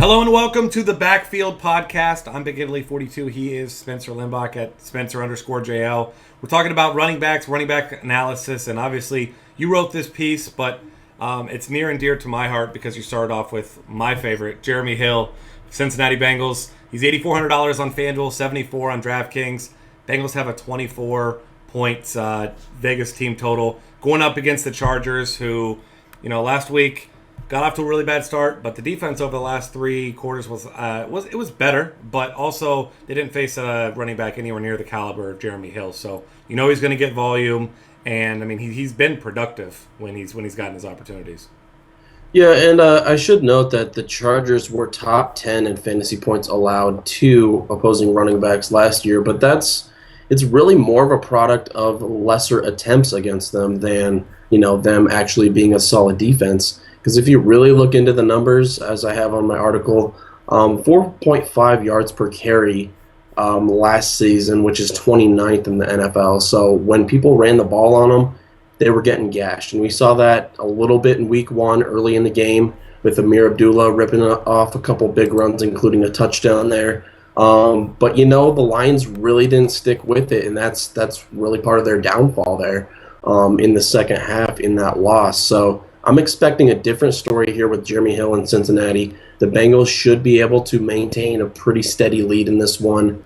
Hello and welcome to the Backfield Podcast. I'm Big Italy 42. He is Spencer Limbach at Spencer_JL. We're talking about running backs, running back analysis, and obviously you wrote this piece, but it's near and dear to my heart because you started off with my favorite, Jeremy Hill, Cincinnati Bengals. He's $8,400 on FanDuel, $74 on DraftKings. Bengals have a 24-point Vegas team total going up against the Chargers, who, last week got off to a really bad start, but the defense over the last three quarters was better, but also they didn't face a running back anywhere near the caliber of Jeremy Hill. So he's going to get volume, and he's been productive when he's gotten his opportunities. Yeah, and I should note that the Chargers were top 10 in fantasy points allowed to opposing running backs last year, but it's really more of a product of lesser attempts against them than them actually being a solid defense. Because if you really look into the numbers, as I have on my article, 4.5 yards per carry last season, which is 29th in the NFL. So when people ran the ball on them, they were getting gashed. And we saw that a little bit in week one, early in the game, with Amir Abdullah ripping off a couple big runs, including a touchdown there. But the Lions really didn't stick with it, and that's really part of their downfall there in the second half in that loss. So I'm expecting a different story here with Jeremy Hill in Cincinnati. The Bengals should be able to maintain a pretty steady lead in this one.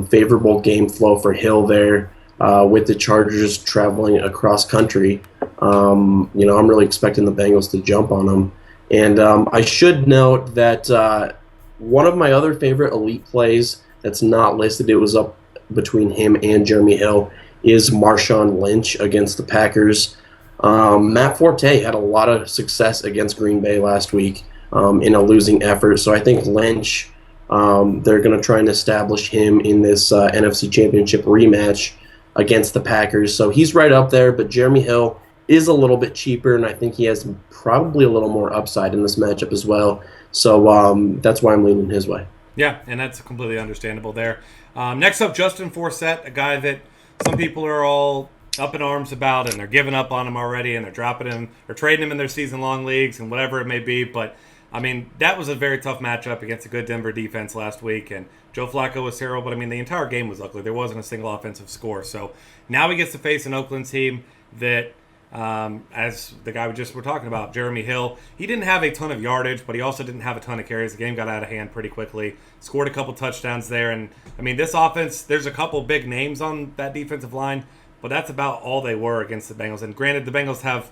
Favorable game flow for Hill there with the Chargers traveling across country. I'm really expecting the Bengals to jump on them. And I should note that one of my other favorite elite plays that's not listed, it was up between him and Jeremy Hill, is Marshawn Lynch against the Packers. Matt Forte had a lot of success against Green Bay last week in a losing effort. So I think Lynch, they're going to try and establish him in this NFC Championship rematch against the Packers. So he's right up there, but Jeremy Hill is a little bit cheaper, and I think he has probably a little more upside in this matchup as well. So that's why I'm leaning his way. Yeah, and that's completely understandable there. Next up, Justin Forsett, a guy that some people are all up in arms about, and they're giving up on him already, and they're dropping him or trading him in their season-long leagues and whatever it may be. But, that was a very tough matchup against a good Denver defense last week, and Joe Flacco was terrible, but, the entire game was ugly. There wasn't a single offensive score. So now he gets to face an Oakland team that, as the guy we just were talking about, Jeremy Hill, he didn't have a ton of yardage, but he also didn't have a ton of carries. The game got out of hand pretty quickly, scored a couple touchdowns there. And, this offense, there's a couple big names on that defensive line, but that's about all they were against the Bengals. And granted, the Bengals have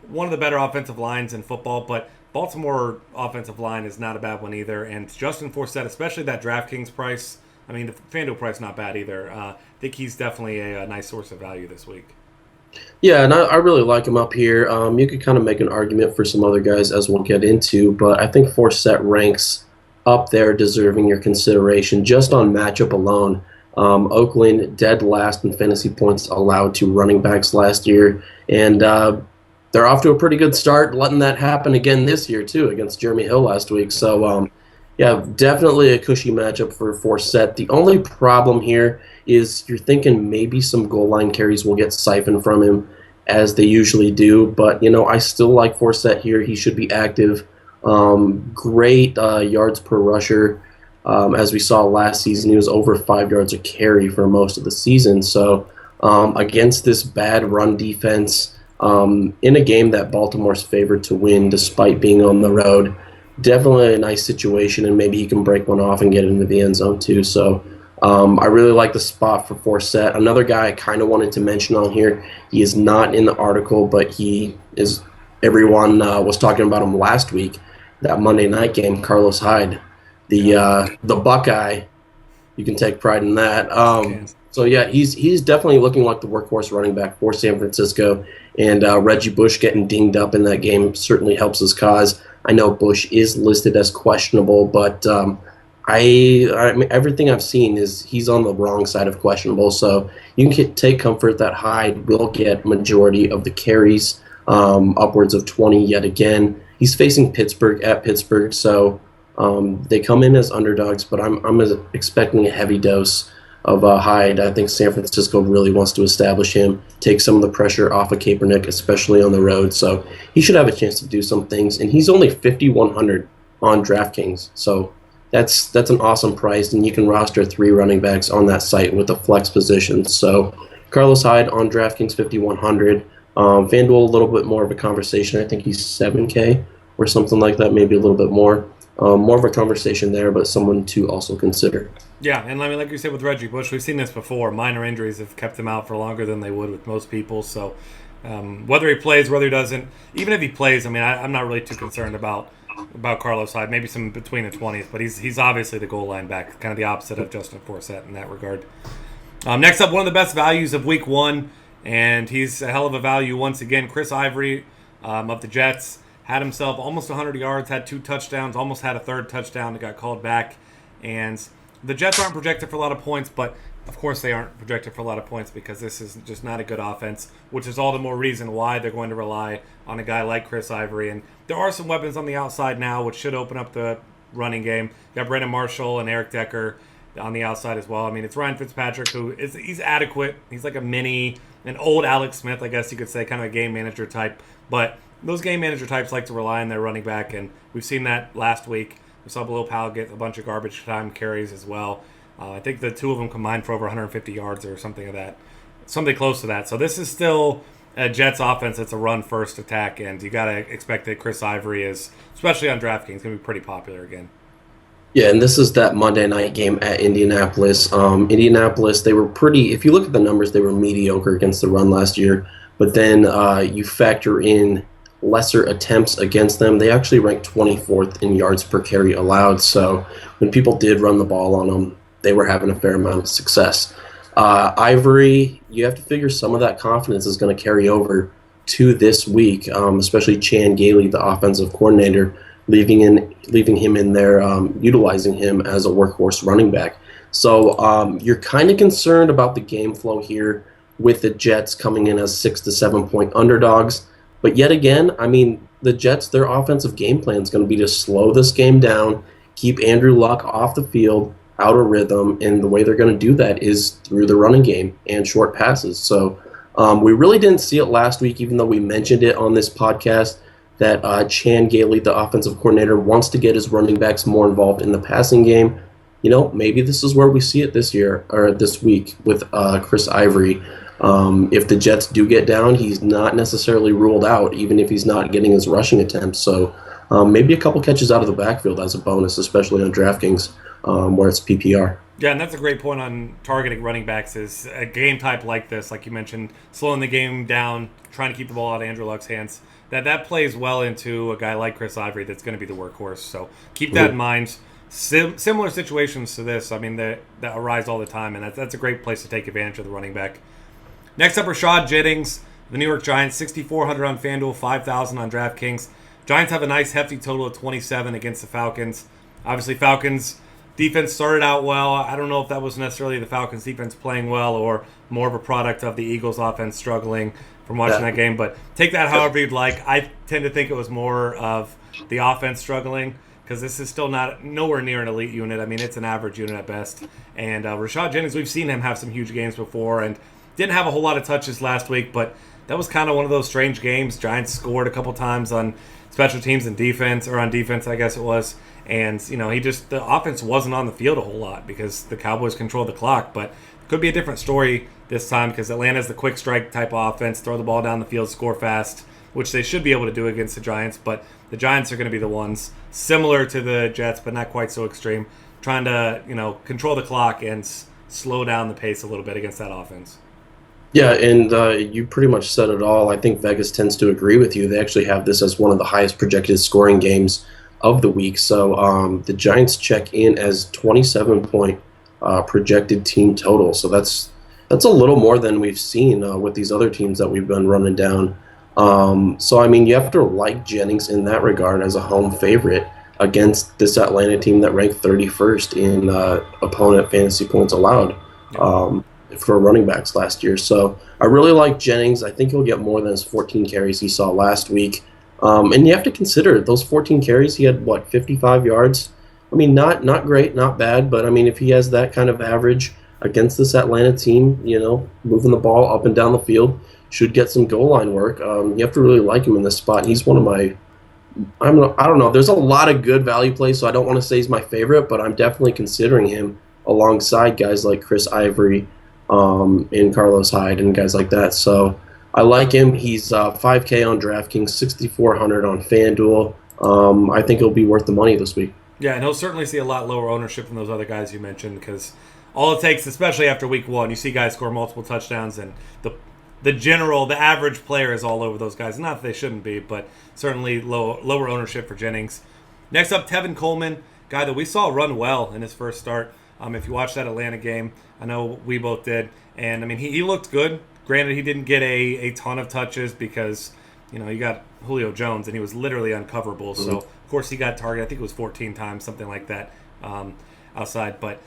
one of the better offensive lines in football, but Baltimore offensive line is not a bad one either. And Justin Forsett, especially that DraftKings price, the FanDuel price not bad either. I think he's definitely a nice source of value this week. Yeah, and I really like him up here. You could kind of make an argument for some other guys as we'll get into, but I think Forsett ranks up there deserving your consideration just on matchup alone. Oakland dead last in fantasy points allowed to running backs last year, and they're off to a pretty good start, letting that happen again this year too against Jeremy Hill last week. So yeah, definitely a cushy matchup for Forsett. The only problem here is you're thinking maybe some goal line carries will get siphoned from him, as they usually do, but I still like Forsett here. He should be active. Great yards per rusher. As we saw last season, he was over 5 yards a carry for most of the season. So against this bad run defense, in a game that Baltimore's favored to win despite being on the road, definitely a nice situation, and maybe he can break one off and get into the end zone too. So I really like the spot for Forsett. Another guy I kind of wanted to mention on here, he is not in the article, but he is. Everyone was talking about him last week, that Monday night game, Carlos Hyde. The Buckeye, you can take pride in that. So yeah, he's definitely looking like the workhorse running back for San Francisco, and Reggie Bush getting dinged up in that game certainly helps his cause. I know Bush is listed as questionable, but everything I've seen is he's on the wrong side of questionable. So you can take comfort that Hyde will get majority of the carries, upwards of 20 yet again. He's facing Pittsburgh at Pittsburgh, so they come in as underdogs, but I'm expecting a heavy dose of Hyde. I think San Francisco really wants to establish him, take some of the pressure off of Kaepernick, especially on the road. So he should have a chance to do some things, and he's only 5,100 on DraftKings. So that's an awesome price, and you can roster 3 running backs on that site with the flex positions. So Carlos Hyde on DraftKings 5,100. FanDuel a little bit more of a conversation. I think he's 7K or something like that, maybe a little bit more. More of a conversation there, but someone to also consider. Yeah, and I mean, like you said with Reggie Bush, we've seen this before. Minor injuries have kept him out for longer than they would with most people. So whether he plays, whether he doesn't, even if he plays, I mean, I'm not really too concerned about Carlos Hyde. Maybe some between the 20s, but he's obviously the goal line back, kind of the opposite of Justin Forsett in that regard. Next up, one of the best values of Week 1, and he's a hell of a value once again. Chris Ivory of the Jets had himself almost 100 yards, had 2 touchdowns, almost had a third touchdown that got called back. And the Jets aren't projected for a lot of points, but of course they aren't projected for a lot of points because this is just not a good offense, which is all the more reason why they're going to rely on a guy like Chris Ivory. And there are some weapons on the outside now, which should open up the running game. You got Brandon Marshall and Eric Decker on the outside as well. I mean, it's Ryan Fitzpatrick, he's adequate. He's like an old Alex Smith, I guess you could say, kind of a game manager type. But those game manager types like to rely on their running back, and we've seen that last week. We saw Bilal Powell get a bunch of garbage time carries as well. I think the 2 of them combined for over 150 yards or something close to that. So this is still a Jets offense that's a run-first attack, and you got to expect that Chris Ivory is, especially on DraftKings, going to be pretty popular again. Yeah, and this is that Monday night game at Indianapolis. Indianapolis, they were pretty, if you look at the numbers, they were mediocre against the run last year. But then you factor in lesser attempts against them. They actually ranked 24th in yards per carry allowed. So when people did run the ball on them, they were having a fair amount of success. Ivory, you have to figure some of that confidence is going to carry over to this week, especially Chan Gailey, the offensive coordinator, leaving him in there, utilizing him as a workhorse running back. So you're kind of concerned about the game flow here with the Jets coming in as 6 to 7 point underdogs. But yet again, I mean, the Jets, their offensive game plan is going to be to slow this game down, keep Andrew Luck off the field, out of rhythm, and the way they're going to do that is through the running game and short passes. So we really didn't see it last week, even though we mentioned it on this podcast, that Chan Gailey, the offensive coordinator, wants to get his running backs more involved in the passing game. You know, maybe this is where we see it this year or this week with Chris Ivory. If the Jets do get down, he's not necessarily ruled out, even if he's not getting his rushing attempts. So maybe a couple catches out of the backfield as a bonus, especially on DraftKings, where it's PPR. Yeah, and that's a great point on targeting running backs is a game type like this, like you mentioned, slowing the game down, trying to keep the ball out of Andrew Luck's hands. That plays well into a guy like Chris Ivory that's going to be the workhorse. So keep that in mind. Similar situations to this, I mean, that arise all the time, and that's a great place to take advantage of the running back. Next up, Rashad Jennings, the New York Giants, 6,400 on FanDuel, 5,000 on DraftKings. Giants have a nice hefty total of 27 against the Falcons. Obviously, Falcons defense started out well. I don't know if that was necessarily the Falcons defense playing well or more of a product of the Eagles offense struggling from watching that game. But take that however you'd like. I tend to think it was more of the offense struggling because this is still nowhere near an elite unit. I mean, it's an average unit at best. And Rashad Jennings, we've seen him have some huge games before and didn't have a whole lot of touches last week, but that was kind of one of those strange games. Giants scored a couple times on special teams and defense, or on defense, I guess it was. And, you know, the offense wasn't on the field a whole lot because the Cowboys controlled the clock. But it could be a different story this time because Atlanta's the quick strike type of offense, throw the ball down the field, score fast, which they should be able to do against the Giants. But the Giants are going to be the ones, similar to the Jets, but not quite so extreme, trying to, you know, control the clock and slow down the pace a little bit against that offense. Yeah, and you pretty much said it all. I think Vegas tends to agree with you. They actually have this as one of the highest projected scoring games of the week. So the Giants check in as 27-point projected team total. So that's a little more than we've seen with these other teams that we've been running down. So, I mean, you have to like Jennings in that regard as a home favorite against this Atlanta team that ranked 31st in opponent fantasy points allowed. For running backs last year. So I really like Jennings. I think he'll get more than his 14 carries he saw last week. And you have to consider those 14 carries, he had, 55 yards? I mean, not great, not bad, but I mean, if he has that kind of average against this Atlanta team, you know, moving the ball up and down the field, should get some goal line work. You have to really like him in this spot. He's one of I don't know. There's a lot of good value plays, so I don't want to say he's my favorite, but I'm definitely considering him alongside guys like Chris Ivory, and Carlos Hyde and guys like that. So I like him. He's 5K on DraftKings, 6,400 on FanDuel. I think he'll be worth the money this week. Yeah, and he'll certainly see a lot lower ownership from those other guys you mentioned because all it takes, especially after week one, you see guys score multiple touchdowns, and the average player is all over those guys. Not that they shouldn't be, but certainly lower ownership for Jennings. Next up, Tevin Coleman, guy that we saw run well in his first start. If you watched that Atlanta game, I know we both did, and I mean he looked good. Granted, he didn't get a ton of touches because you got Julio Jones, and he was literally uncoverable. So of course he got targeted. I think it was 14 times, something like that, outside. But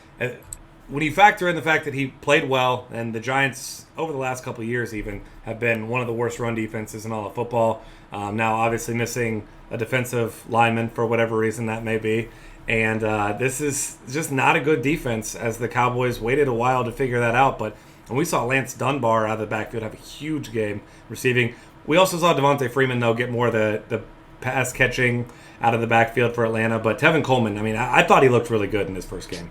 when you factor in the fact that he played well, and the Giants over the last couple of years even have been one of the worst run defenses in all of football. Now obviously missing a defensive lineman for whatever reason that may be. And this is just not a good defense as the Cowboys waited a while to figure that out. But we saw Lance Dunbar out of the backfield have a huge game receiving. We also saw Devontae Freeman, though, get more of the pass catching out of the backfield for Atlanta. But Tevin Coleman, I mean, I thought he looked really good in his first game.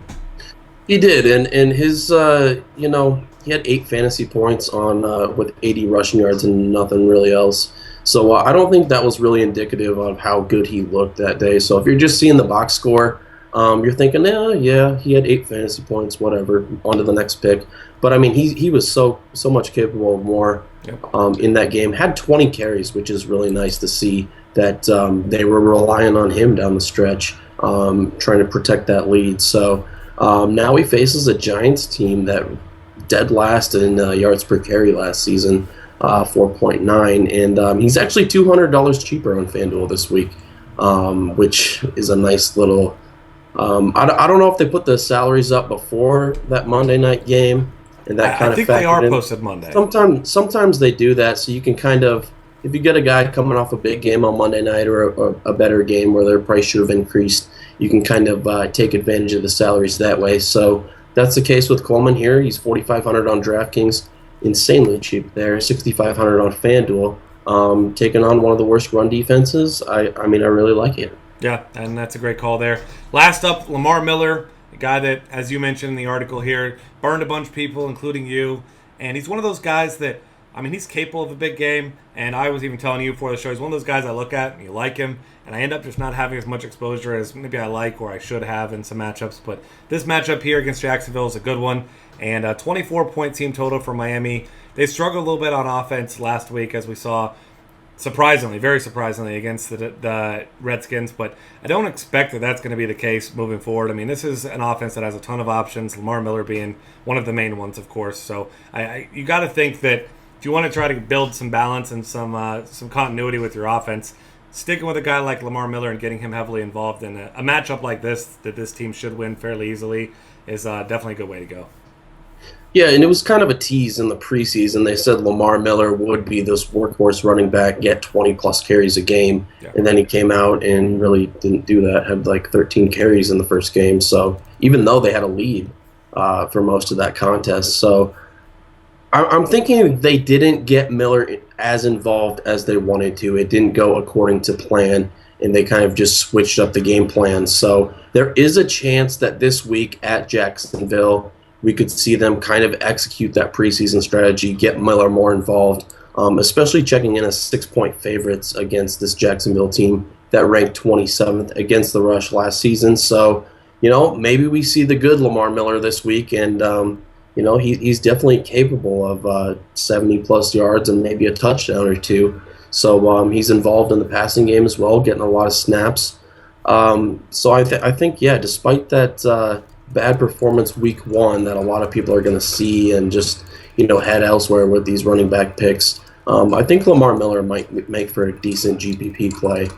He did, and his he had 8 fantasy points on with 80 rushing yards and nothing really else. So I don't think that was really indicative of how good he looked that day. So if you're just seeing the box score, you're thinking, yeah, he had 8 fantasy points, whatever, on to the next pick. But I mean, he was so much capable of more. Yep. In that game. Had 20 carries, which is really nice to see that they were relying on him down the stretch, trying to protect that lead. So now he faces a Giants team that dead last in yards per carry last season. 4.9, and he's actually $200 cheaper on FanDuel this week, which is a nice little. I don't know if they put the salaries up before that Monday night game, and that kind of. I think they are posted Monday. Sometimes they do that, so you can kind of, if you get a guy coming off a big game on Monday night or a better game where their price should have increased, you can kind of take advantage of the salaries that way. So that's the case with Coleman here. He's $4,500 on DraftKings. Insanely cheap there, $6,500 on FanDuel. Taking on one of the worst run defenses. I mean, I really like it. Yeah, and that's a great call there. Last up, Lamar Miller, a guy that, as you mentioned in the article here, burned a bunch of people, including you. And he's one of those guys that, I mean, he's capable of a big game. And I was even telling you before the show, he's one of those guys I look at and you like him. And I end up just not having as much exposure as maybe I like or I should have in some matchups. But this matchup here against Jacksonville is a good one. And a 24-point team total for Miami. They struggled a little bit on offense last week, as we saw, surprisingly, very surprisingly, against the Redskins. But I don't expect that that's going to be the case moving forward. I mean, this is an offense that has a ton of options, Lamar Miller being one of the main ones, of course. So you got to think that if you want to try to build some balance and some continuity with your offense, sticking with a guy like Lamar Miller and getting him heavily involved in a matchup like this that this team should win fairly easily is definitely a good way to go. Yeah, and it was kind of a tease in the preseason. They said Lamar Miller would be this workhorse running back, get 20-plus carries a game, and then he came out and really didn't do that, had like 13 carries in the first game. So even though they had a lead for most of that contest. So I'm thinking they didn't get Miller as involved as they wanted to. It didn't go according to plan, and they kind of just switched up the game plan. So there is a chance that this week at Jacksonville, we could see them kind of execute that preseason strategy, get Miller more involved, especially checking in as 6-point favorites against this Jacksonville team that ranked 27th against the rush last season. So, maybe we see the good Lamar Miller this week, and, he's definitely capable of 70-plus yards and maybe a touchdown or two. So he's involved in the passing game as well, getting a lot of snaps. So I think, despite that bad performance week one that a lot of people are going to see and just head elsewhere with these running back picks, I think Lamar Miller might make for a decent GPP play.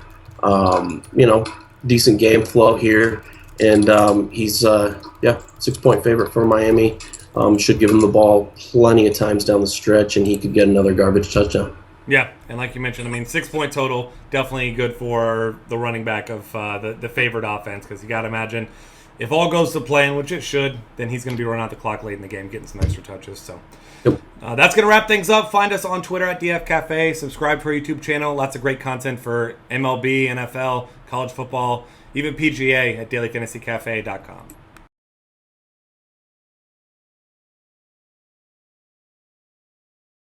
Decent game flow here, and he's 6-point favorite for Miami. Should give him the ball plenty of times down the stretch, and he could get another garbage touchdown. Yeah, and like you mentioned, 6-point total, definitely good for the running back of the favored offense, because you got to imagine if all goes to plan, which it should, then he's going to be running out the clock late in the game, getting some extra touches. So Yep. that's going to wrap things up. Find us on Twitter at DF Cafe. Subscribe to our YouTube channel. Lots of great content for MLB, NFL, college football, even PGA at dailyfantasycafe.com.